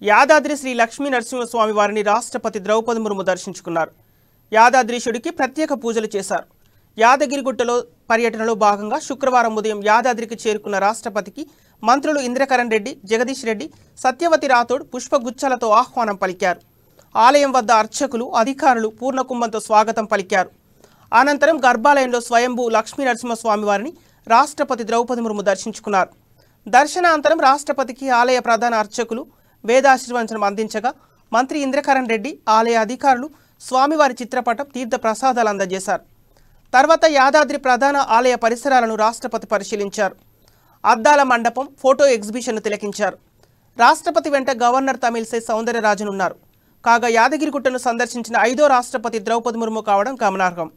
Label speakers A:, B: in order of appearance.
A: యాదాద్రి శ్రీ లక్ష్మీ నరసింహస్వామి వారిని రాష్ట్రపతి ద్రౌపది ముర్ము దర్శించుకున్నారు. యాదాద్రీశుడికి ప్రత్యేక పూజలు చేశారు. యాదగిరిగుట్టలో పర్యటనలో భాగంగా శుక్రవారం ఉదయం యాదాద్రికి చేరుకున్న రాష్ట్రపతికి మంత్రులు ఇంద్రకరణ్ రెడ్డి, జగదీష్ రెడ్డి, సత్యవతి రాథోడ్ పుష్పగుచ్చాలతో ఆహ్వానం పలికారు. ఆలయం వద్ద అర్చకులు, అధికారులు పూర్ణకుంభంతో స్వాగతం పలికారు. అనంతరం గర్భాలయంలో స్వయంభూ లక్ష్మీ నరసింహస్వామి వారిని రాష్ట్రపతి ద్రౌపది ముర్ము దర్శించుకున్నారు. దర్శనానంతరం రాష్ట్రపతికి ఆలయ ప్రధాన అర్చకులు వేదాశీర్వచనం అందించగా మంత్రి ఇంద్రకరణ్ రెడ్డి, ఆలయ అధికారులు స్వామివారి చిత్రపటం, తీర్థ ప్రసాదాలు అందజేశారు. తర్వాత యాదాద్రి ప్రధాన ఆలయ పరిసరాలను రాష్ట్రపతి పరిశీలించారు. అద్దాల మండపం, ఫోటో ఎగ్జిబిషన్ను తిలకించారు. రాష్ట్రపతి వెంట గవర్నర్ తమిళిసై సౌందరరాజన్ ఉన్నారు. కాగా యాదగిరిగుట్టను సందర్శించిన 5వ రాష్ట్రపతి ద్రౌపది ముర్ము కావడం గమనార్హం.